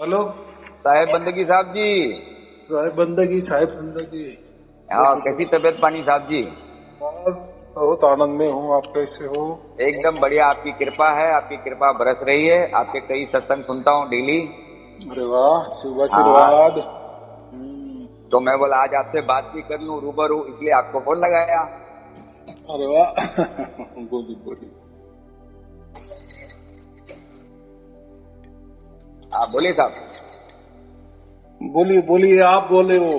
Hello. साहेब बंदगी साहब जी। साहिब बंदगी, साहिब बंदगी। हाँ, कैसी तबीयत पानी साहब जी? और बहुत आनंद में हूँ। आप कैसे हो? एकदम बढ़िया, आपकी कृपा है, आपकी कृपा बरस रही है। आपके कई सत्संग सुनता हूँ डेली। अरे वाह, शुभ हाँ, आशीर्वाद। तो मैं बोला आज आपसे बात भी कर लूं रूबरू, इसलिए आपको फोन लगाया। अरे वाह। बोली बोली। आप बोले साहब। बोलिए बोलिए, आप बोले हो।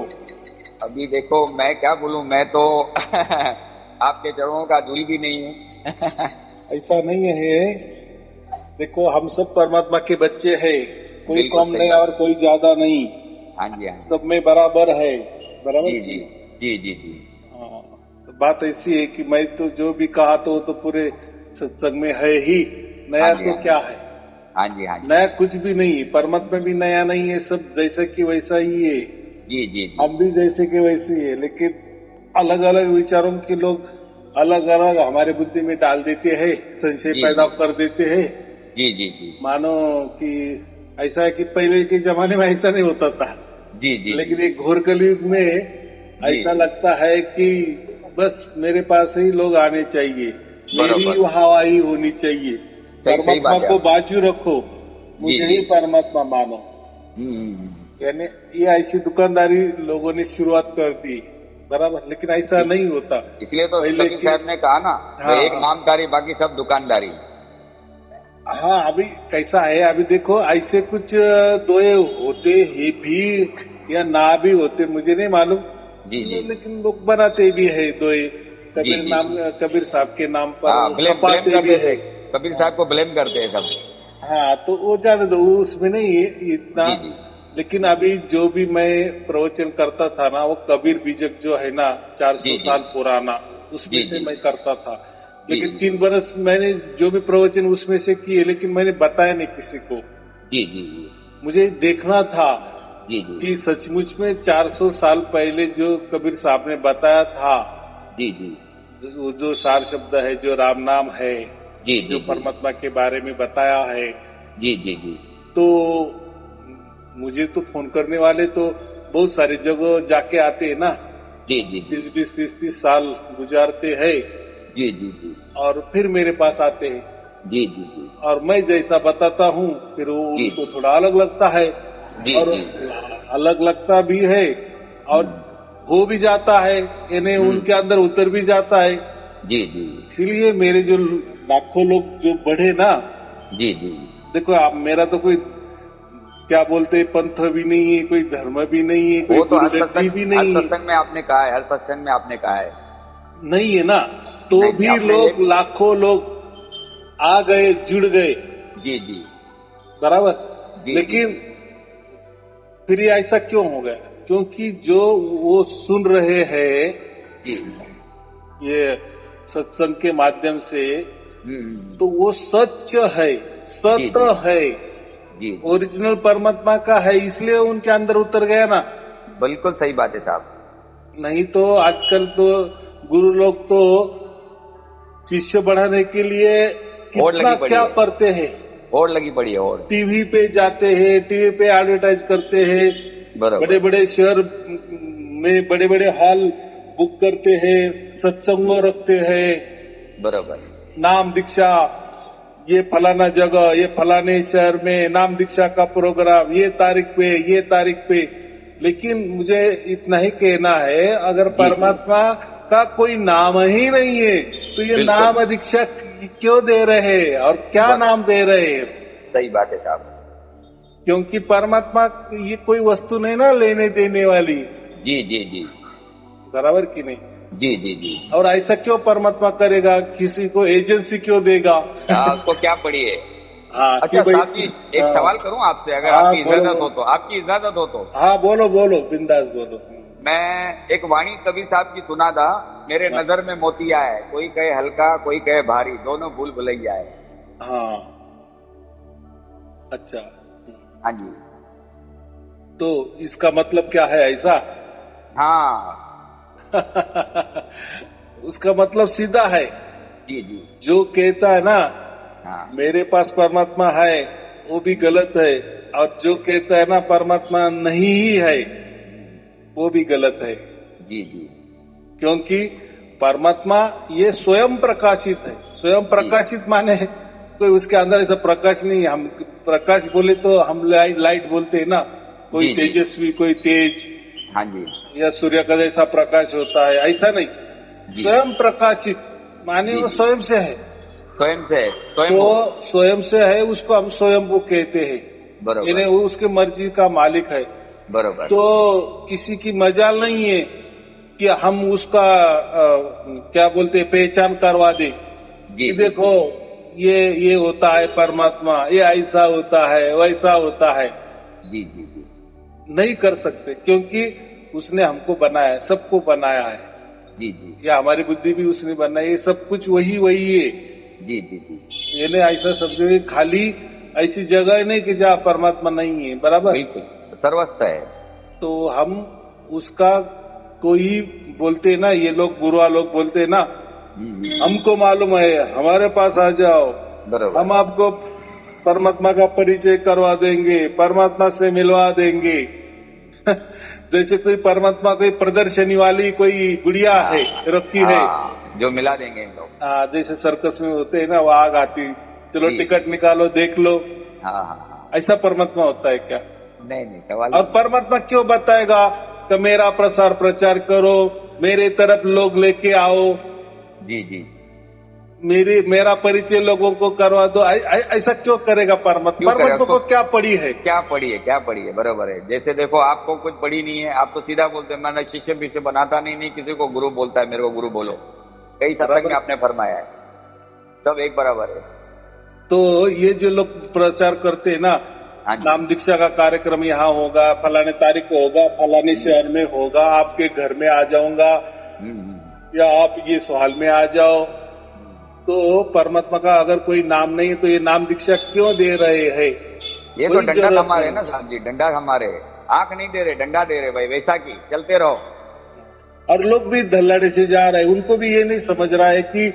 अभी देखो मैं क्या बोलूं, मैं तो आपके चरणों का धूल भी नहीं हूँ। ऐसा नहीं है। देखो, हम सब परमात्मा के बच्चे हैं। कोई बिल्कुल कम सही नहीं बात और है। कोई ज्यादा नहीं। हाँ जी, हाँ जी। सब में बराबर है। बराबर जी की जी। नहीं? जी जी जी। हाँ। तो बात ऐसी है कि मैं तो जो भी कहा तो वो तो पूरे सत्संग में है ही। हाँ नया जी, तो हाँ क्या जी। है? हाँ जी, हाँ जी। नया कुछ भी नहीं है। परमात्मा भी नया नहीं है, सब जैसा कि वैसा ही है। जी जी जी। हम भी जैसे कि वैसे ही है, लेकिन अलग अलग विचारों के लोग अलग अलग हमारे बुद्धि में डाल देते हैं, संशय जी पैदा जी। कर देते हैं। जी जी जी। मानो कि ऐसा है कि पहले के जमाने में ऐसा नहीं होता था, जी जी जी। लेकिन एक घोर कलयुग में जी ऐसा जी। लगता है कि बस मेरे पास ही लोग आने चाहिए, मेरी बरोबर। हवाई होनी चाहिए। सही सही परमात्मा बात है को आपकी। बाजू रखो, जी मुझे ही जी। परमात्मा मानो। हम्म। यानी ये ऐसी दुकानदारी लोगों ने शुरुआत कर दी। बराबर, लेकिन ऐसा इस, नहीं होता इसलिए तो पहले कबीर के। साहब ने कहा ना, हाँ भाई एक हाँ नामधारी बाकी सब दुकानदारी। हाँ। अभी कैसा है, अभी देखो ऐसे कुछ दोए होते ही भी या ना भी होते, मुझे नहीं मालूम। जी जी। लेकिन लोग बनाते भी है दोए। जी कबीर जी नाम, जी। कबीर साहब के नाम पर हाँ, ब्लेम ब्लेम खपाते कर भी देते, है। कबीर हाँ साहब को ब्लेम करते हैं सब। हाँ, तो वो जाने दो, वो उसमें नहीं है इतना। जी जी। लेकिन अभी जो भी मैं प्रवचन करता था ना, वो कबीर बीजक जो है ना, 400 जी जी। साल पुराना, उसमें जी से जी। मैं करता था। जी लेकिन जी। 3 बरस मैंने जो भी प्रवचन उसमें से किए, लेकिन मैंने बताया नहीं किसी को। जी जी। मुझे देखना था जी जी। कि सचमुच में 400 साल पहले जो कबीर साहब ने बताया था, जी जी। जो सार शब्द है, जो राम नाम है, जी जो जी। जी परमात्मा के बारे में बताया है, जी। जी जी। तो मुझे तो फोन करने वाले तो बहुत सारी जगह जाके आते हैं ना। जी जी। 20-20, 30-30 साल गुजारते हैं जी जी। जी और फिर मेरे पास आते हैं। जी। जी जी। और मैं जैसा बताता हूँ, फिर वो जी उनको जी। थोड़ा अलग लगता है। जी और जी। अलग लगता भी है और हम्म। हो भी जाता है, इन्हें हम्म। उनके अंदर उतर भी जाता है। जी जी। इसीलिए मेरे जो लाखों लोग जो बढ़े ना, जी जी। देखो आप, मेरा तो कोई क्या बोलते पंथ भी नहीं है, कोई धर्म भी नहीं है, कोई वो तो गुरुगद्दी भी हर नहीं है। सत्संग में आपने कहा है, हर सत्संग में आपने कहा है। नहीं है ना, तो नहीं नहीं, भी आपने लोग, एक। लाखों लोग आ गए, जुड़ गए। जी जी। बराबर। जी जी। लेकिन फिर ये ऐसा क्यों हो गया? क्योंकि जो वो सुन रहे हैं जी। ये सत्संग के माध्यम से, हम्म। तो वो सच है, जी जी। सत्य है, जी जी। ओरिजिनल परमात्मा का है, इसलिए उनके अंदर उतर गया ना। बिल्कुल सही बात है साहब। नहीं तो आजकल तो गुरु लोग तो शिष्य बढ़ाने के लिए होड़ कितना लगी पड़ी क्या है। करते हैं। होड़ लगी पड़ी है, होड़। टीवी पे जाते हैं, टीवी पे एडवर्टाइज करते हैं, बड़े बरोबर। बड़े शहर में बड़े बड़े हॉल बुक करते हैं, सत्संग रखते हैं, बरोबर। नाम दीक्षा, ये फलाना जगह, ये फलाने शहर में नाम दीक्षा का प्रोग्राम, ये तारीख पे, ये तारीख पे। लेकिन मुझे इतना ही कहना है, अगर जी जी। परमात्मा का कोई नाम ही नहीं है, तो ये बिल्कुल। नाम दीक्षा क्यों दे रहे हैं और क्या बस, नाम दे रहे हैं? सही बात है साहब। क्योंकि परमात्मा ये कोई वस्तु नहीं ना लेने देने वाली। जी जी जी। बराबर की नहीं? जी जी जी। और ऐसा क्यों परमात्मा करेगा? किसी को एजेंसी क्यों देगा? उसको क्या पड़ी है? हाँ कि अच्छा भाई। साहब जी, एक हाँ सवाल करूं आपसे, अगर हाँ, आपकी बोलो इजाजत हो बोलो। तो, आपकी इजाजत हो तो। हाँ बोलो बोलो, बिंदास बोलो। मैं एक वाणी कबीर साहब की सुना था। मेरे हाँ नजर में मोतिया है, कोई कहे हल्का, कोई कहे भारी, दोनों भूल भुलैया है। हाँ, अच्छा। हाँ जी। तो इसका मतलब क्या है ऐसा? हाँ। उसका मतलब सीधा है। जी जी। जो कहता है ना हाँ। मेरे पास परमात्मा है, वो भी गलत है। और जो कहता है ना परमात्मा नहीं ही है, वो भी गलत है। जी जी क्योंकि परमात्मा ये स्वयं प्रकाशित है। स्वयं प्रकाशित माने कोई उसके अंदर ऐसा प्रकाश नहीं है। हम प्रकाश बोले तो हम लाइट बोलते हैं ना, कोई जी जी तेजस्वी, कोई तेज, हाँ जी या सूर्य का जैसा प्रकाश होता है, ऐसा नहीं। जी स्वयं प्रकाशित माने जी वो जी स्वयं से है। स्वयं से स्वयं तो हो। स्वयं से है, उसको हम स्वयं वो कहते हैं। यानी बरोबर वो उसके मर्जी का मालिक है। बरोबर तो किसी की मजाल नहीं है कि हम उसका क्या बोलते हैं, पहचान करवा दे जी कि जी देखो ये होता है परमात्मा, ये ऐसा होता है, वैसा होता है। जी जी जी नहीं कर सकते, क्योंकि उसने हमको बनाया है, सबको बनाया है। जी जी या हमारी बुद्धि भी उसने बनाई है, सब कुछ वही वही है। जी जी जी ये नहीं ऐसा समझो कि खाली ऐसी जगह नहीं कि जहाँ परमात्मा नहीं है, बराबर। बिल्कुल सर्वस्थ है। तो हम उसका कोई बोलते ना, ये लोग बुरा लोग बोलते ना, हमको मालूम है, हमारे पास आ जाओ, हम बरोबर आपको परमात्मा का परिचय करवा देंगे, परमात्मा से मिलवा देंगे। जैसे कोई परमात्मा कोई प्रदर्शनी वाली कोई गुड़िया है, रखी है। जो मिला देंगे इन लोग। जैसे सर्कस में होते हैं ना, वाघ हाथी, चलो जी टिकट निकालो देख लो। हाँ हाँ हाँ ऐसा परमात्मा होता है क्या? नहीं नहीं सवाल और नहीं। परमात्मा क्यों बताएगा कि मेरा प्रसार प्रचार करो, मेरे तरफ लोग लेके आओ, जी जी मेरा परिचय लोगों को करवा दो? ऐसा क्यों करेगा परमात्मा? क्यों करे परमात्मा उसको? को क्या पड़ी है? क्या पढ़ी है बरोबर है। जैसे देखो आपको कुछ पढ़ी नहीं है, आप तो सीधा बोलते हैं मैंने शिष्य विषय बनाता नहीं किसी को गुरु बोलता है, मेरे को गुरु बोलो। कई सत्संग में आपने फरमाया है, सब एक बराबर है। तो ये जो लोग प्रचार करते हैं ना, हाँ जी नाम दीक्षा का कार्यक्रम यहाँ होगा, फलाने तारीख को होगा, फलाने शहर में होगा, आपके घर में आ जाऊंगा, या आप ये सवाल में आ जाओ। तो परमात्मा का अगर कोई नाम नहीं है तो ये नाम दीक्षा क्यों दे रहे हैं? ये तो डंडा थमा रहे ना साहब जी, डंडा थमा रहे, आंख नहीं दे रहे, डंडा दे रहे भाई, वैसा की चलते रहो। और लोग भी धल्लाड़े से जा रहे हैं, उनको भी ये नहीं समझ रहा है कि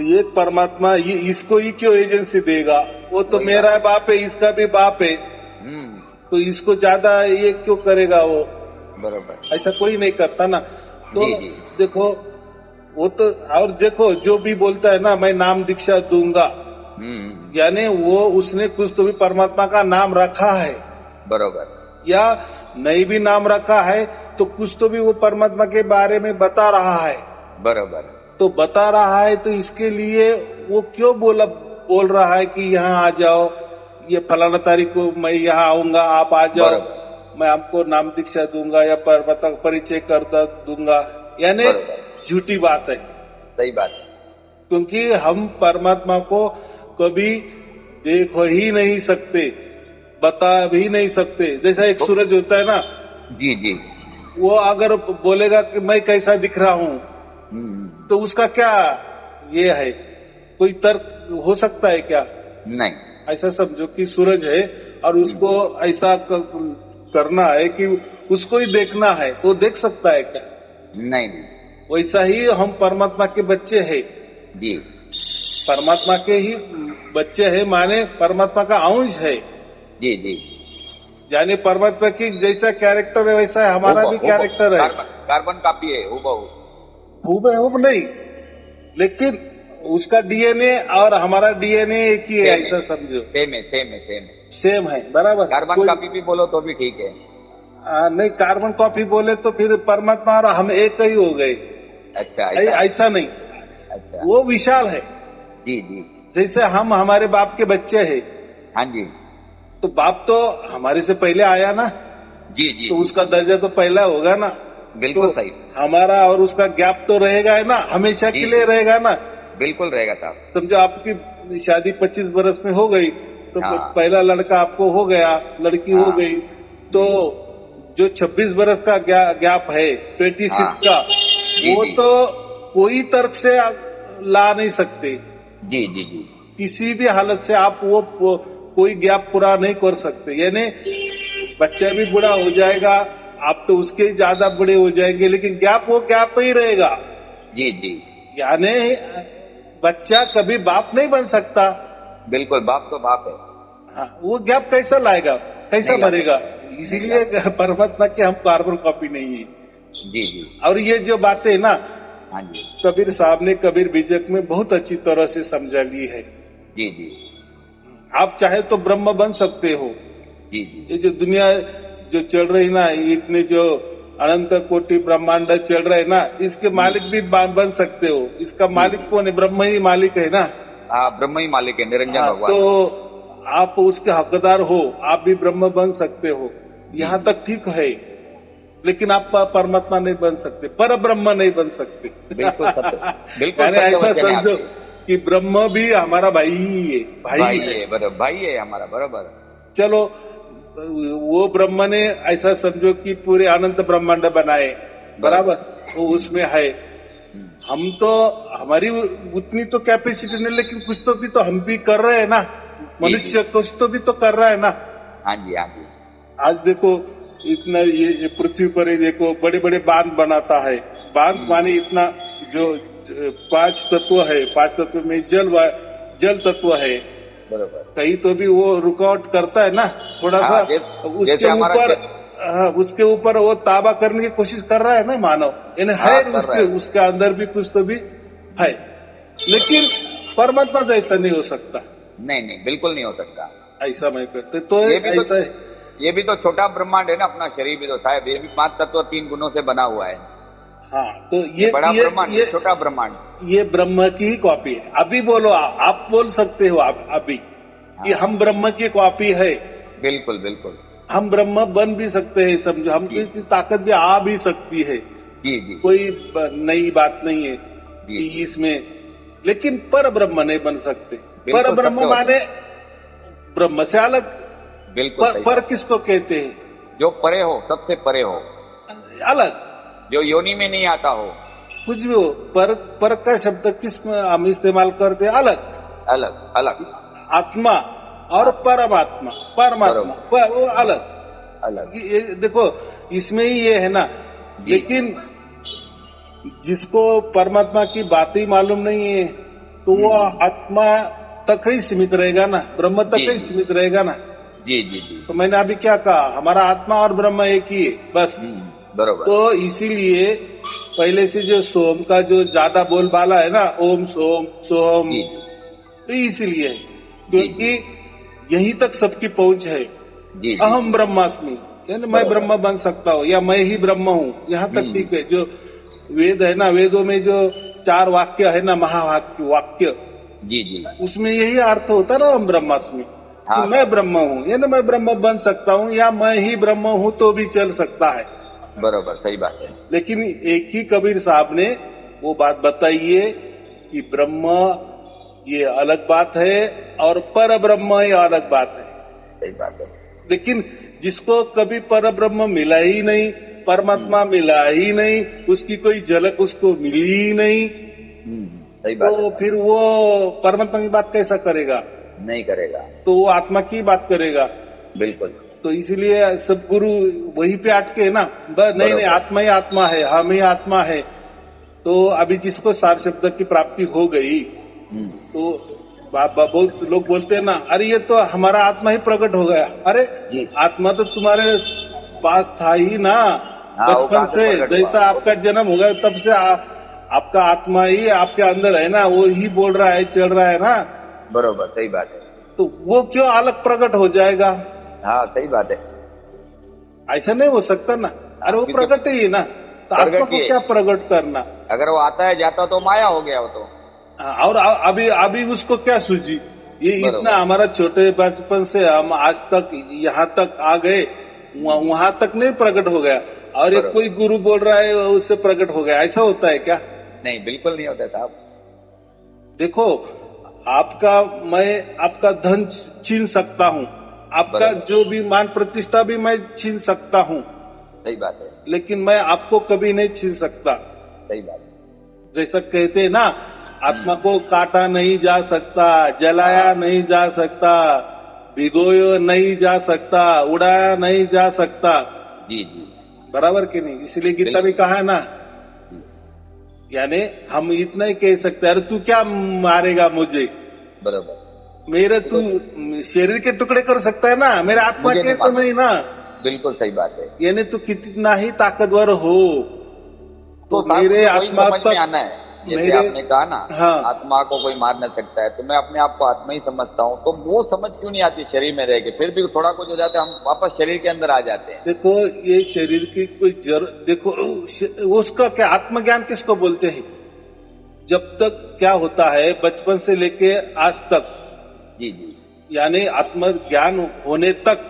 ये परमात्मा ये इसको ही क्यों एजेंसी देगा? वो तो मेरा बाप है, इसका भी बाप है, तो इसको ज्यादा ये क्यों करेगा वो? बरोबर ऐसा कोई नहीं करता ना। तो जी जी देखो वो तो, और देखो जो भी बोलता है ना मैं नाम दीक्षा दूंगा, यानी वो उसने कुछ तो भी परमात्मा का नाम रखा है, बरोबर, या नहीं भी नाम रखा है तो कुछ तो भी वो परमात्मा के बारे में बता रहा है। बरोबर तो बता रहा है तो इसके लिए वो क्यों बोल रहा है कि यहाँ आ जाओ, ये फलाना तारीख को मैं यहाँ आऊंगा, आप आ जाओ, मैं आपको नाम दीक्षा दूंगा या परमात्मा का परिचय कर दूंगा। यानी झूठी बात है। सही बात है, क्योंकि हम परमात्मा को कभी देख ही नहीं सकते, बता भी नहीं सकते। जैसा एक सूरज होता है ना, जी जी, वो अगर बोलेगा कि मैं कैसा दिख रहा हूँ, तो उसका क्या ये है, कोई तर्क हो सकता है क्या? नहीं। ऐसा समझो कि सूरज है और उसको ऐसा करना है कि उसको ही देखना है, तो देख सकता है क्या? नहीं। वैसा ही हम परमात्मा के बच्चे हैं जी, परमात्मा के ही बच्चे हैं, माने परमात्मा का अंश है। जी जी, यानी परमात्मा की जैसा कैरेक्टर है वैसा है हमारा भी कैरेक्टर है। कार्बन कॉपी है हूबहू नहीं, लेकिन उसका डीएनए और हमारा डीएनए एक ही है, ऐसा समझो। सेम है, बराबर। कार्बन कॉपी भी बोलो तो भी ठीक है। नहीं, कार्बन कॉपी बोले तो फिर परमात्मा और हम एक ही हो गए। अच्छा, ऐसा नहीं। अच्छा, वो विशाल है। जी जी, जैसे हम हमारे बाप के बच्चे हैं। हाँ जी, तो बाप तो हमारे से पहले आया ना। जी जी, तो उसका दर्जा तो पहला होगा ना। बिल्कुल तो सही। हमारा और उसका गैप तो रहेगा है ना, हमेशा के लिए रहेगा ना। बिल्कुल रहेगा साहब। समझो आपकी शादी 25 बरस में हो गई, तो पहला लड़का आपको हो गया, लड़की हो गई, तो जो 26 बरस का गैप है 26 का, वो तो कोई तर्क से ला नहीं सकते। जी जी जी, किसी भी हालत से आप वो कोई गैप पूरा नहीं कर सकते। यानी बच्चा भी बूढ़ा हो जाएगा, आप तो उसके ज्यादा बड़े हो जाएंगे, लेकिन गैप वो गैप ही रहेगा। जी जी, यानी बच्चा कभी बाप नहीं बन सकता। बिल्कुल, बाप तो बाप है। हाँ, वो गैप कैसा लाएगा, कैसा नहीं ला भरेगा? इसीलिए परमात्मा के हम कार्बन कॉपी नहीं है। जी जी। और ये जो बातें ना हाँ जी। कबीर साहब ने कबीर बीजक में बहुत अच्छी तरह से समझा ली है। जी जी। आप चाहे तो ब्रह्म बन सकते हो। जी जी। ये जो दुनिया जो चल रही ना, इतने जो अनंत कोटि ब्रह्मांड चल रहे ना, इसके मालिक भी बन सकते हो। इसका मालिक कौन है? ब्रह्म ही मालिक है ना। हाँ, ब्रह्म ही मालिक है, निरंजन हाँ, भगवान। तो आप उसके हकदार हो, आप भी ब्रह्म बन सकते हो, यहाँ तक ठीक है। लेकिन आप परमात्मा नहीं बन सकते, पर ब्रह्म नहीं बन सकते। बिल्कुल सत्य, बिल्कुल यानी सत्य ऐसा वचन है समझो आपके। कि ब्रह्म भी हमारा भाई ही है, भाई है, बराबर, भाई है हमारा, बराबर। चलो, वो ब्रह्म ने ऐसा समझो कि पूरे अनंत ब्रह्मांड बनाए, बराबर, वो उसमें है। हम तो हमारी उतनी तो कैपेसिटी नहीं, लेकिन कुछ तो भी तो हम भी कर रहे हैं ना। मनुष्य कुछ तो भी तो कर रहा है ना। हाँ जी, हाँ जी। आज देखो इतना ये पृथ्वी पर ही देखो बड़े बड़े बांध बनाता है। बांध माने इतना जो 5 तत्व है, 5 तत्व में जल तत्व है, बरोबर। कहीं तो भी वो रुकावट करता है ना थोड़ा सा। उसके ऊपर वो ताबा करने की कोशिश कर रहा है ना मानव, यानी है उसके अंदर भी कुछ तो भी है। लेकिन परमात्मा जैसा नहीं हो सकता। नहीं नहीं, बिल्कुल नहीं हो सकता। ऐसा मैं करते तो ऐसा है। ये भी तो छोटा ब्रह्मांड है ना, अपना शरीर भी तो साहब, ये भी 5 तत्व 3 गुणों से बना हुआ है। हाँ, तो ये बड़ा ब्रह्मांड, ये छोटा ब्रह्मांड, ये ब्रह्म की ही कॉपी है। अभी बोलो, आप बोल सकते हो अभी कि हम ब्रह्म की कॉपी है। बिल्कुल बिल्कुल। हम ब्रह्म बन भी सकते हैं, समझो, हमको इतनी ताकत भी आ भी सकती है। जी जी। कोई नई बात नहीं है कि इसमें, लेकिन पर ब्रह्म नहीं बन सकते। पर ब्रह्म माने ब्रह्म से अलग। बिल्कुल। पर किसको कहते हैं? जो परे हो, सबसे परे हो, अलग, जो योनि में नहीं आता हो, कुछ भी हो। पर का शब्द किस में हम इस्तेमाल करते हैं? अलग अलग अलग। आत्मा और परमात्मा, वो अलग अलग। देखो इसमें ही ये है ना। लेकिन जिसको परमात्मा की बात ही मालूम नहीं है, तो वो आत्मा तक ही सीमित रहेगा ना, ब्रह्म तक ही सीमित रहेगा ना। जी जी जी। तो मैंने अभी क्या कहा, हमारा आत्मा और ब्रह्म एक ही है, बस। बरोबर। तो इसीलिए पहले से जो सोम का जो ज्यादा बोलबाला है ना, ओम सोम सोम, तो इसीलिए क्योंकि यहीं तक सबकी पहुंच है। अहम ब्रह्मास्मि, यानी मैं ब्रह्म बन सकता हूँ, या मैं ही ब्रह्म हूँ, यहाँ तक ठीक है। जो वेद है ना, वेदों में जो 4 वाक्य है ना, महावाक्य, जी जी, उसमें यही अर्थ होता है ना, हम ब्रह्मास्मि, कि मैं ब्रह्म हूँ, यानी मैं ब्रह्म बन सकता हूँ, या मैं ही ब्रह्म हूँ तो भी चल सकता है। बरोबर, सही बात है। लेकिन एक ही कबीर साहब ने वो बात बताई है कि ब्रह्म ये अलग बात है और पर ब्रह्म ये अलग बात है। सही बात है। लेकिन जिसको कभी पर ब्रह्म मिला ही नहीं, परमात्मा मिला ही नहीं, उसकी कोई झलक उसको मिली ही नहीं, सही बात तो फिर वो परमात्मा की बात कैसा करेगा? नहीं करेगा। तो वो आत्मा की बात करेगा। बिल्कुल। तो इसीलिए सब गुरु वही पे अटके है ना, नहीं आत्मा ही आत्मा है, हम ही आत्मा है। तो अभी जिसको सार शब्द की प्राप्ति हो गई, तो बहुत लोग बोलते हैं ना, अरे ये तो हमारा आत्मा ही प्रकट हो गया। अरे आत्मा तो तुम्हारे पास था ही ना, बचपन से, जैसा आपका जन्म हो गया तब से आपका आत्मा ही आपके अंदर है ना, वो ही बोल रहा है, चल रहा है ना। बरोबर, सही बात है। तो वो क्यों अलग प्रकट हो जाएगा? हाँ, सही बात है। ऐसा नहीं हो सकता ना। अरे वो प्रकट ही है ना, तो आत्मा को क्या प्रकट करना? अगर वो आता है जाता तो माया हो गया वो तो। और अभी उसको क्या सूझी? ये इतना हमारा छोटे बचपन से हम आज तक यहाँ तक आ गए, वहां तक नहीं प्रकट हो गया, और एक कोई गुरु बोल रहा है उससे प्रकट हो गया। ऐसा होता है क्या? नहीं, बिल्कुल नहीं होता साहब। देखो, मैं आपका धन छीन सकता हूँ, आपका जो भी मान प्रतिष्ठा भी मैं छीन सकता हूँ। सही बात है। लेकिन मैं आपको कभी नहीं छीन सकता। सही बात है। जैसा कहते हैं ना, आत्मा को काटा नहीं जा सकता, जलाया नहीं जा सकता, भिगोया नहीं जा सकता, उड़ाया नहीं जा सकता। जी जी, बराबर कि नहीं? इसलिए गीता भी कहा है ना, यानी हम इतना ही कह सकते हैं, अरे तू क्या मारेगा मुझे? बराबर, मेरे तू शरीर के टुकड़े कर सकता है ना, मेरे आत्मा मुझे के नहीं तो मालूम। नहीं ना। बिल्कुल सही बात है। यानी तू कितना ही ताकतवर हो तो तो साहब मेरे मुझे वही आत्मा समझ में तक, आना है, जैसे मेरे, आपने कहा ना हाँ आत्मा को कोई मार न सकता है, तो मैं अपने आप को आत्मा ही समझता हूँ। तो वो समझ क्यों नहीं आती शरीर में रह के? फिर भी थोड़ा कुछ हो जाता है, हम वापस शरीर के अंदर आ जाते हैं। देखो ये शरीर की कोई देखो उसका क्या आत्मज्ञान किसको बोलते हैं? जब तक क्या होता है बचपन से लेके आज तक, जी जी यानी आत्मज्ञान होने तक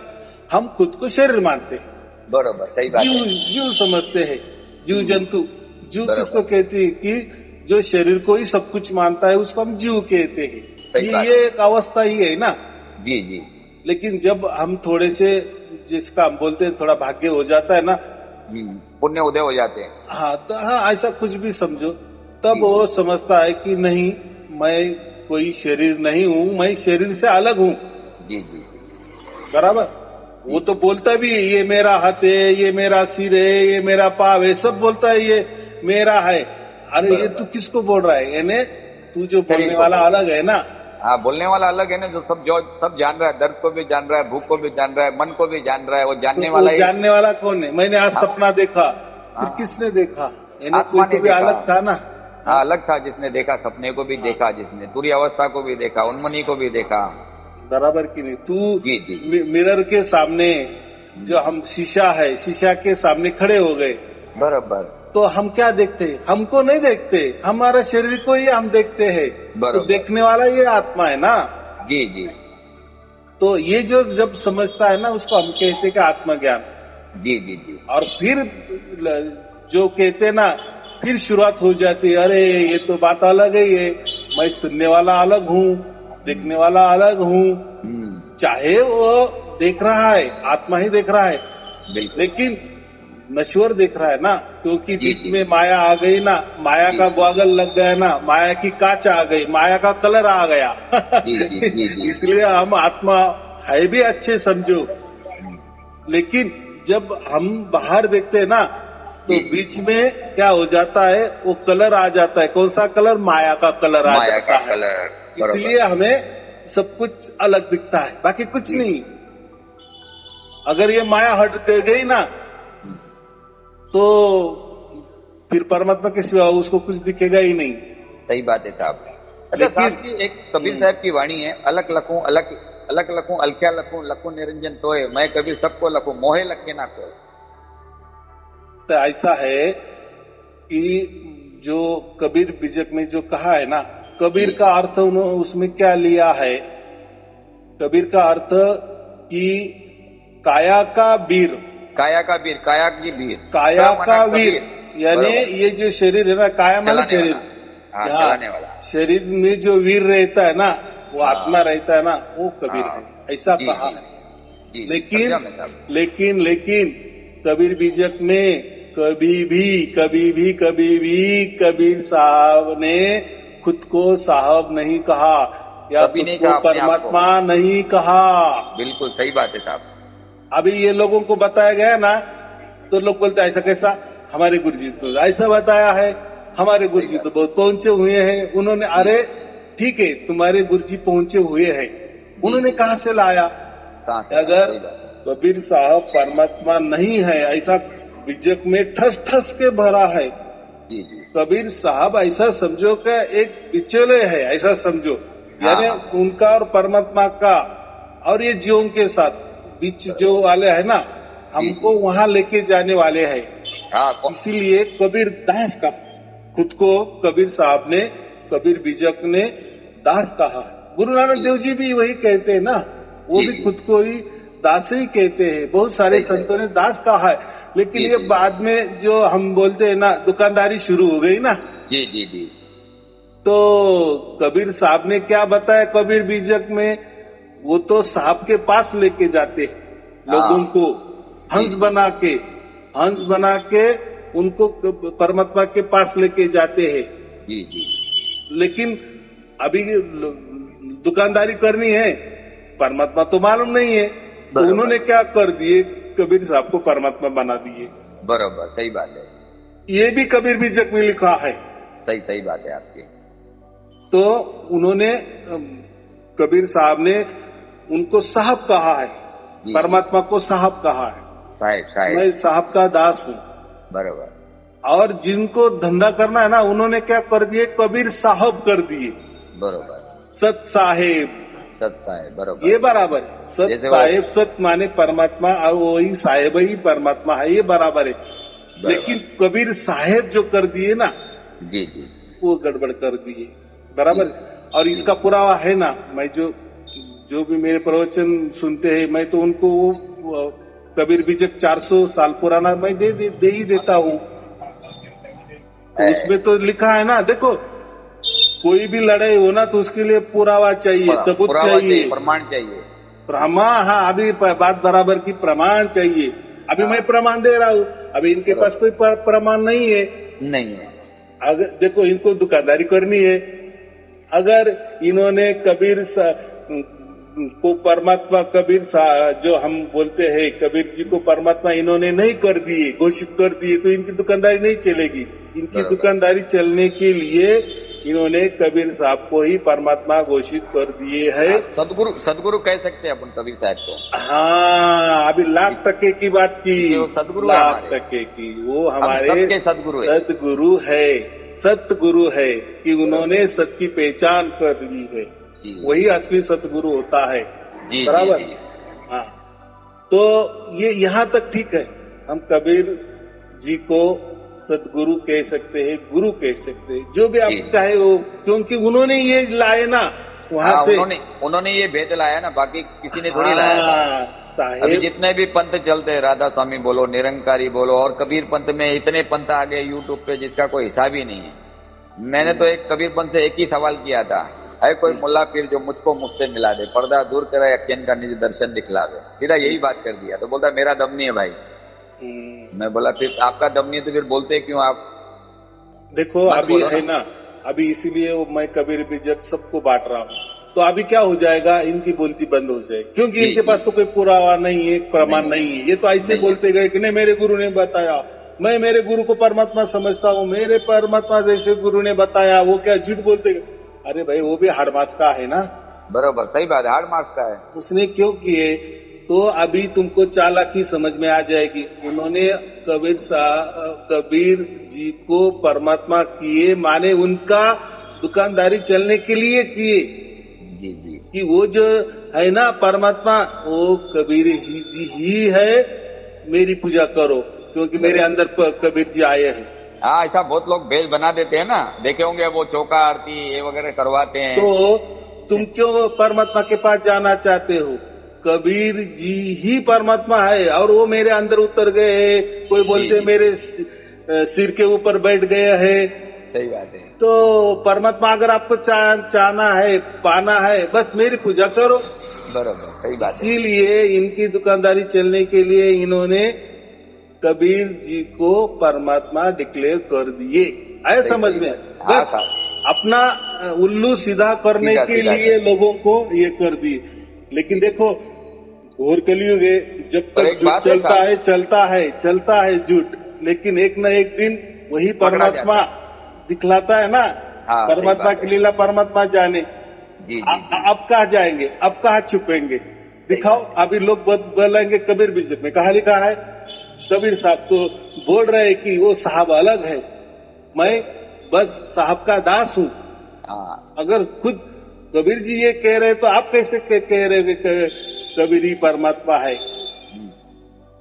हम खुद को शरीर मानते हैं, बरोबर, सही बात जीव है। जीव समझते हैं, जीव जंतु। जीव किसको बरोबर, कहते हैं? कि जो शरीर को ही सब कुछ मानता है उसको हम जीव कहते हैं। सही बात ये है। एक अवस्था ही है ना। जी जी। लेकिन जब हम थोड़े से, जिसका हम बोलते हैं थोड़ा भाग्य हो जाता है ना, पुण्य उदय हो जाते हैं। हाँ तो हाँ ऐसा कुछ भी समझो, तब जी वो जी समझता है कि नहीं, मैं कोई शरीर नहीं हूँ, मैं शरीर से अलग हूँ। जी जी बराबर। वो जी तो बोलता भी है, ये मेरा हाथ है, ये मेरा सिर है, ये मेरा पाव है, सब बोलता है ये मेरा है। अरे ये तू बराबर। किसको बोल रहा है? यानी तू जो शरीर बोलने को वाला बोल रहे अलग है ना। हैं। हाँ, बोलने वाला अलग है ना, जो सब जान रहा है, दर्द को भी जान रहा है, भूख को भी जान रहा है, मन को भी जान रहा है, वो तो जानने वो वाला ही। जानने वाला कौन है? मैंने आज हाँ सपना देखा, फिर हाँ, किसने देखा? यानी कोई आत्मा तो ने भी देखा। अलग था ना। हाँ हाँ, अलग था, जिसने देखा सपने को भी हाँ, देखा, जिसने पूरी अवस्था को भी देखा, उन्मनी को भी देखा। बराबर की नहीं? तू जी जी। मिरर के सामने, जो हम शीशा है, शीशा के सामने खड़े हो गए, बराबर तो हम क्या देखते हैं? हमको नहीं देखते, हमारा शरीर को ही हम देखते हैं। तो बराबर। देखने वाला ये आत्मा है ना। जी जी तो ये जो जब समझता है ना, उसको हम कहते हैं कि आत्मज्ञान। जी जी जी और फिर जो कहते हैं ना, फिर शुरुआत हो जाती है, अरे ये तो बात अलग है, ये मैं सुनने वाला अलग हूँ, देखने वाला अलग हूँ। चाहे वो देख रहा है, आत्मा ही देख रहा है, बिल्कुल। लेकिन नश्वर देख रहा है ना, क्योंकि जी बीच जी में माया आ गई ना, माया जी का जी ग्वागल लग गया ना, माया की कांच आ गई, माया का कलर आ गया। जी जी जी जी। इसलिए हम आत्मा है भी अच्छे समझो, लेकिन जब हम बाहर देखते हैं ना, तो जी जी बीच में क्या हो जाता है, वो कलर आ जाता है। कौन सा कलर? माया का कलर आ माया जाता का है। कलर। बराबर। इसलिए हमें सब कुछ अलग दिखता है, बाकी कुछ जी नहीं। अगर ये माया हट कर गई ना, तो फिर परमात्मा के सिवा उसको कुछ दिखेगा ही नहीं। सही बात है साहब। अच्छा लेकिन साहब की एक कबीर साहब की वाणी है, अलग लखूं अलग अलग लखूं अलख्या लखूं लखूं निरंजन तोय, मैं कबीर सबको लखूं मोहे लखे ना कोय। तो ऐसा है कि जो कबीर बीजक ने जो कहा है ना, कबीर जी का अर्थ उन्होंने उसमें क्या लिया है? कबीर का अर्थ कि काया का वीर, काया का वीर, काया की वीर, काया मना का कबीर। वीर, यानी बरोबर। ये जो शरीर है ना, काया माने चलाने शरीर। वाला। हाँ, हाँ, चलाने वाला। शरीर में जो वीर रहता है ना, वो हाँ आत्मा रहता है ना, वो कबीर हाँ। है, ऐसा जी कहा जी है। जी, लेकिन समझा मैं साहब। लेकिन कबीर बीजक ने कभी भी कबीर साहब ने खुद को साहब नहीं कहा, या कभी खुद नहीं को कहा अपने आप को। परमात्मा नहीं कहा। बिल्कुल सही बात है साहब। अभी ये लोगों को बताया गया ना, तो लोग बोलते ऐसा कैसा? हमारे गुरुजी तो ऐसा बताया है, हमारे सही गुरुजी बात। तो बहुत पहुंचे हुए हैं, उन्होंने। जी अरे ठीक है, तुम्हारे गुरुजी पहुंचे हुए हैं, जी उन्होंने जी। कहां से लाया? कहाँ से लाया? अगर सही बात है। कबीर साहब परमात्मा नहीं है, ऐसा बीजक में ठस ठस के भरा है। जी जी। कबीर साहब ऐसा समझो कि एक बिचौले है, ऐसा समझो। हाँ यानी हाँ। उनका और परमात्मा का और ये जीवों के साथ बीच जो वाले है ना, जी हमको जी। वहां लेके जाने वाले हैं। हाँ इसीलिए कबीर दास का, खुद को कबीर साहब ने, कबीर बीजक ने दास कहा। गुरु नानक जी देव जी भी वही कहते हैं ना, वो जी भी जी। खुद को ही दास ही कहते हैं। बहुत सारे सही सही। संतों ने दास कहा है, लेकिन जी ये जी बाद में जो हम बोलते हैं ना, दुकानदारी शुरू हो गई ना, जी जी जी। तो कबीर साहब ने क्या बताया कबीर बीजक में? वो तो साहब के पास लेके जाते लोगों हाँ को, जी हंस जी हंस बना के उनको परमात्मा के पास लेके जाते हैं। जी जी। लेकिन अभी दुकानदारी करनी है, परमात्मा तो मालूम नहीं है, तो बरोबर उन्होंने क्या कर दिए? कबीर साहब को परमात्मा बना दिए। बरोबर, सही बात है। ये भी कबीर बीजक में लिखा है। सही सही बात है आपकी। तो उन्होंने कबीर साहब ने उनको साहब कहा है, जी, परमात्मा को साहब कहा है। साहेब साहेब मैं साहब का दास हूँ। बराबर और जिनको धंधा करना है ना, उन्होंने क्या कर दिए, कबीर साहब कर दिए, बरोबर सत साहेब। सत साहेब बरोबर ये बराबर है, सत जैसे वो- साहेब, सत माने परमात्मा और वही साहेब ही परमात्मा है, ये बराबर है। बराबर। लेकिन कबीर साहेब जो कर दिए ना, जी जी वो गड़बड़ कर दिए, बराबर है। और इसका पुरावा है ना, मैं जो भी मेरे प्रवचन सुनते हैं, मैं तो उनको वो कबीर बीजक 400 साल पुराना मैं दे ही देता हूँ। तो उसमें तो लिखा है ना, देखो कोई भी लड़ाई हो ना, तो उसके लिए पुरावा चाहिए, सबूत पुरावा चाहिए, प्रमाण चाहिए। प्रमाण। हाँ, अभी बात बराबर की, प्रमाण चाहिए। अभी मैं प्रमाण दे रहा हूँ, अभी इनके पास कोई प्रमाण नहीं है। नहीं है। अगर देखो, इनको दुकानदारी करनी है, अगर इन्होंने कबीर को परमात्मा, जो हम बोलते हैं कबीर जी को परमात्मा इन्होंने नहीं कर दिए, घोषित कर दिए, तो इनकी दुकानदारी नहीं चलेगी। इनकी दुकानदारी चलने के लिए इन्होंने कबीर साहब को ही परमात्मा घोषित कर दिए है। सदगुरु कह सकते हैं अपन कबीर साहब को। हाँ, अभी लाख टके की बात की, वो सदगुरु लाख टके की, वो हमारे सदगुरु है, सतगुरु है कि उन्होंने सत की पहचान कर ली है, वही असली सतगुरु होता है। जी, बराबर। जी, जी। हाँ, तो ये यहाँ तक ठीक है, हम कबीर जी को सतगुरु कह सकते हैं, गुरु कह सकते हैं, जो भी आप चाहे वो, क्योंकि उन्होंने ये लाए ना वहां से, उन्होंने ये भेद लाया ना, बाकी किसी ने थोड़ी लाया। साहेब, अभी जितने भी पंथ चलते हैं, राधा स्वामी बोलो, निरंकारी बोलो, और कबीर पंथ में इतने पंथ आ गए यूट्यूब पे जिसका कोई हिसाब ही नहीं है। मैंने तो एक कबीर पंथ से एक ही सवाल किया था, है कोई मुल्ला पीर जो मुझको मुझसे मिला दे, पर्दा दूर करे, अखियन का निज दर्शन दिखला दे। सीधा यही बात कर दिया। तो बोलता मेरा दम नहीं है भाई। मैं बोला फिर आपका दम नहीं तो फिर बोलते क्यों आप? देखो अभी है ना, अभी इसीलिए मैं कबीर बीजक सबको बांट रहा हूँ। तो अभी क्या हो जाएगा, इनकी बोलती बंद हो जाएगी, क्योंकि इनके पास तो कोई पुरावा नहीं है, प्रमाण नहीं है। ये तो ऐसे बोलते गए कि नहीं, मेरे गुरु ने बताया, मैं मेरे गुरु को परमात्मा समझता हूँ, मेरे परमात्मा जैसे गुरु ने बताया, वो क्या झूठ बोलते गए। अरे भाई, वो भी हाड़ मास का है ना। बराबर, सही बात है, हाड़ मास का है। उसने क्यों किए, तो अभी तुमको चालाकी समझ में आ जाएगी। उन्होंने कबीर जी को परमात्मा किए, माने उनका दुकानदारी चलने के लिए किए। जी जी, कि वो जो है ना परमात्मा, वो कबीर ही है, मेरी पूजा करो, क्योंकि मेरे अंदर कबीर जी आए हैं। हाँ, ऐसा बहुत लोग भेद बना देते हैं ना, देखे होंगे वो चौका आरती ये वगैरह करवाते हैं। तो तुम क्यों परमात्मा के पास जाना चाहते हो? कबीर जी ही परमात्मा है, और वो मेरे अंदर उतर गए हैं। कोई बोलते मेरे सिर के ऊपर बैठ गए हैं। सही बात है। तो परमात्मा अगर आपको चाहना है, पाना है, बस मेरी पूजा करो। बराबर, सही बात है। इसीलिए इनकी दुकानदारी चलने के लिए इन्होंने कबीर जी को परमात्मा डिक्लेयर कर दिए। आए समझ में? बस अपना उल्लू सीधा करने के लिए लोगों को ये कर दिए। लेकिन देखो, घोर कलयुग है, जब तक झूठ चलता है झूठ, लेकिन एक न एक दिन वही परमात्मा दिखलाता है ना। परमात्मा की लीला परमात्मा जाने। अब कहाँ जाएंगे, अब कहाँ छुपेंगे? दिखाओ। अभी लोग बोलेंगे कबीर बीजक में कहा लिखा है, कबीर साहब तो बोल रहे कि वो साहब अलग है, मैं बस साहब का दास हूँ। अगर खुद कबीर जी ये कह रहे तो आप कैसे कह रहे कबीर ही परमात्मा है?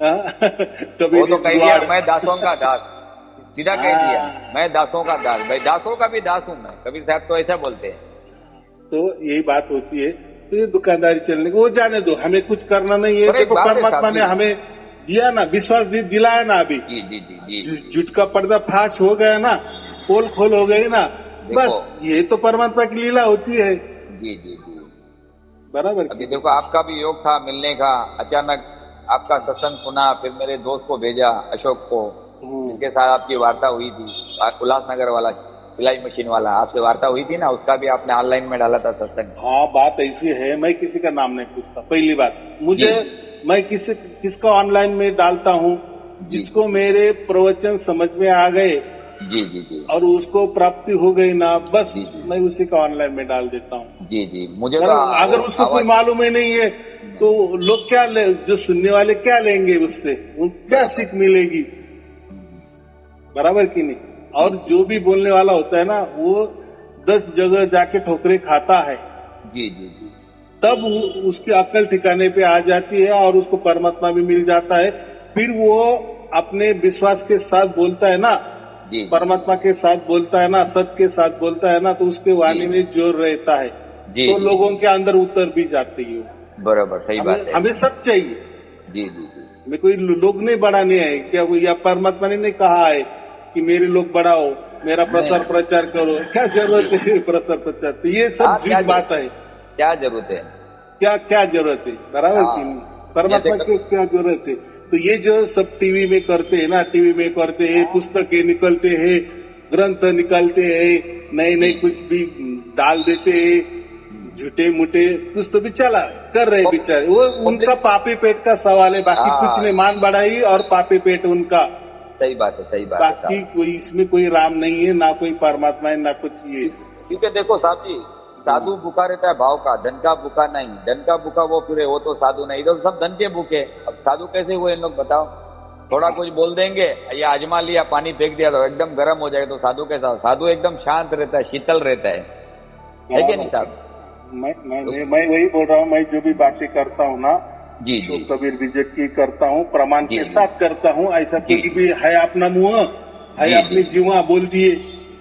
कबीर तो कह दिया मैं दासों का दास, सीधा कह दिया मैं दासों का दास। भाई दासों का भी दास हूँ मैं। कबीर साहब तो ऐसा बोलते हैं। तो यही बात होती है। तो ये दुकानदारी चलने को वो जाने दो, हमें कुछ करना नहीं है। देखो परमात्मा ने हमें दिया ना, विश्वास दिलाया ना। अभी झूठ का पर्दा फाश हो गया ना, पोल खोल हो गई ना, बस ये तो परमात्मा की लीला होती है। जी जी जी, बराबर। अभी देखो आपका भी योग था मिलने का, अचानक आपका सत्संग सुना, फिर मेरे दोस्त को भेजा अशोक को, जिसके साथ आपकी वार्ता हुई थी, उल्लासनगर वाला सिलाई मशीन वाला, आपसे वार्ता हुई थी ना, उसका भी आपने ऑनलाइन में डाला था सत्संग। हाँ, बात ऐसी है, मैं किसी का नाम नहीं पूछता। पहली बात, मैं किसका ऑनलाइन में डालता हूँ, जिसको मेरे प्रवचन समझ में आ गए, जी जी जी और उसको प्राप्ति हो गई ना, बस जी जी मैं उसी का ऑनलाइन में डाल देता हूँ। जी जी। मुझे तो अगर उसको कोई आवाज मालूम ही नहीं है तो लोग क्या जो सुनने वाले क्या लेंगे उससे, उनको क्या बराबर सीख मिलेगी? बराबर की नहीं? जी और जी जो भी बोलने वाला होता है ना, वो 10 जगह जाके ठोकरे खाता है, जी जी जी तब उसकी अक्ल ठिकाने पे आ जाती है और उसको परमात्मा भी मिल जाता है। फिर वो अपने विश्वास के साथ बोलता है ना, जी जी परमात्मा के साथ बोलता है ना, सत्य के साथ बोलता है ना, तो उसके जी वाणी में जोर रहता है, जी तो जी लोगों जी के अंदर उतर भी जाती है वो। बराबर, सही हमें बात है। हमें सब चाहिए। जी जी जी हमें कोई लोग नहीं बढ़ाने हैं क्या? या परमात्मा ने नहीं कहा है कि मेरे लोग बढ़ाओ, मेरा प्रसार नहीं प्रचार करो? क्या जी। जरूरत है प्रसार प्रचार? तो ये हाँ, सब क्या झूठ बात है। क्या जरूरत है। क्या क्या जरूरत है? बराबर की नहीं? हाँ, जैसे परमात्मा की क्या जरूरत है? तो ये जो सब टीवी में करते हैं ना, टीवी में करते हैं, पुस्तकें निकलते हैं, ग्रंथ निकलते हैं, नए नए जी जी कुछ भी डाल देते हैं, झूठे मुठे कुछ तो भी चला कर रहे बेचारे। वो उनका पब्लिक। पापी पेट का सवाल है, बाकी कुछ नहीं। हाँ, मान बढ़ाई और पापी पेट उनका। सही बात है, सही बात है बाकी साहब। कोई इसमें कोई राम नहीं है, ना कोई परमात्मा है, ना कुछ ये। क्योंकि देखो साहब जी, साधु भूखा रहता है भाव का, धन का भूखा नहीं। धन का भूखा वो फिर वो तो साधु नहीं, तो सब धन के भूखे। अब साधु कैसे हुए इन लोग बताओ। थोड़ा कुछ बोल देंगे, ये आजमा लिया, पानी फेंक दिया तो एकदम गर्म हो जाएगा। तो साधु कैसा? साधु एकदम शांत रहता है, शीतल रहता है कि नहीं बराबर। साहब? मैं वही बोल रहा हूँ, मैं जो भी बातें करता हूँ ना, जी तो जी कबीर विजय की करता हूँ, प्रमाण जी के जी साथ करता हूँ। ऐसा जी कुछ भी है अपना मुंह, है जी जी अपनी जीवा बोल दिए,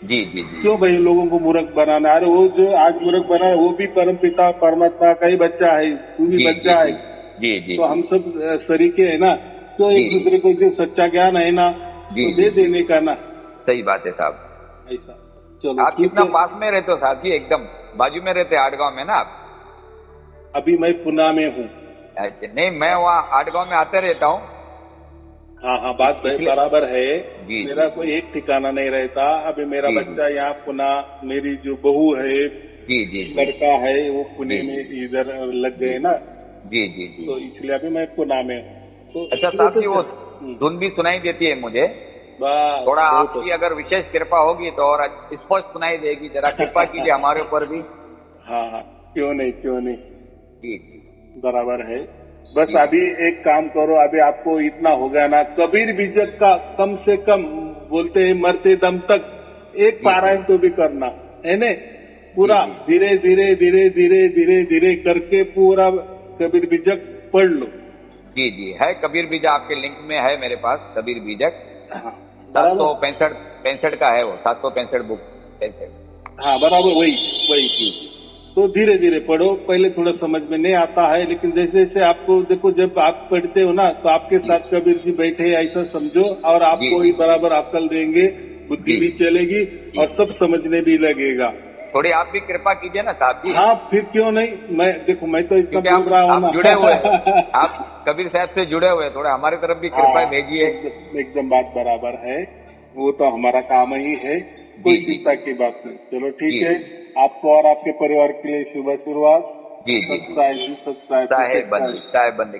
जी जी जी क्यों भाई लोगों को मूर्ख बनाना? अरे वो जो आज मूर्ख बना है वो भी परम पिता परमात्मा का ही बच्चा है, तू भी जी जी बच्चा है। जी जी जी तो हम जी सब सरीके है ना, क्यों जी एक दूसरे को जो सच्चा ज्ञान है ना, जी तो जी दे जी देने का ना। सही बात है साहब। ऐसा। चलो आप ठीक कितना है। पास में रहते हो साहब जी? एकदम बाजू में रहते हैं आठगांव में ना आप? अभी मैं पुणे में हूँ। अच्छा, नहीं मैं वहाँ आठगांव में आते रहता हूँ। हाँ हाँ, बात इसलिए बराबर है। जी जी मेरा कोई एक ठिकाना नहीं रहता। अभी मेरा जी जी बच्चा यहाँ पुणे, मेरी जो बहू है, जी जी जी लड़का है, वो पुणे जी में जी इधर लग जी गए ना, जी जी जी। तो इसलिए अभी मैं पुणे में हूँ। तो अच्छा वो साहब तो जी, वो हम्म, धुन भी सुनाई देती है मुझे। बस थोड़ा बहुत आपकी अगर विशेष कृपा होगी तो और स्पष्ट सुनाई देगी। जरा कृपा कीजिए हमारे ऊपर भी। हाँ हाँ, क्यों नहीं क्यों नहीं, जी जी बराबर है। बस जी अभी एक काम करो, अभी आपको इतना हो गया ना, कबीर विजय का कम से कम बोलते हैं मरते दम तक एक जी जी पारायण तो भी करना है ने, जी पूरा जी धीरे धीरे धीरे धीरे धीरे धीरे करके पूरा कबीर विजय पढ़ लो। जी जी। है कबीर बीजा आपके लिंक में है मेरे पास, कबीर बीजक। हाँ, सात बराबर। सौ पैंसठ पैंसठ का है वो, 765 बुक 65। हाँ बराबर, वही वही। जी जी तो धीरे धीरे पढ़ो, पहले थोड़ा समझ में नहीं आता है, लेकिन जैसे जैसे आपको देखो, जब आप पढ़ते हो ना, तो आपके जी साथ कबीर जी बैठे ऐसा समझो, और जी आपको ही जी बराबर अक्ल देंगे, बुद्धि जी भी चलेगी जी। और सब समझने भी लगेगा। थोड़ी आप भी कृपा कीजिए ना साहब जी। हाँ, फिर क्यों नहीं? मैं देखो, मैं तो इतना क्योंकि बोल रहा हूँ आप ना। जुड़े हुए हैं, आप कबीर साहब से जुड़े हुए हैं, थोड़ा हमारी तरफ भी हाँ, कृपा भेजिए। एकदम एकदम बात बराबर है। वो तो हमारा काम ही है, कोई जी जी चिंता की बात नहीं। चलो ठीक जी है। जी आपको और आपके परिवार के लिए शुभ शुरुआत। जी जी सत जी। साहिब जी, सत साहिब जी, साहेब सत बंदगी, साहिब। साहेब बंदगी।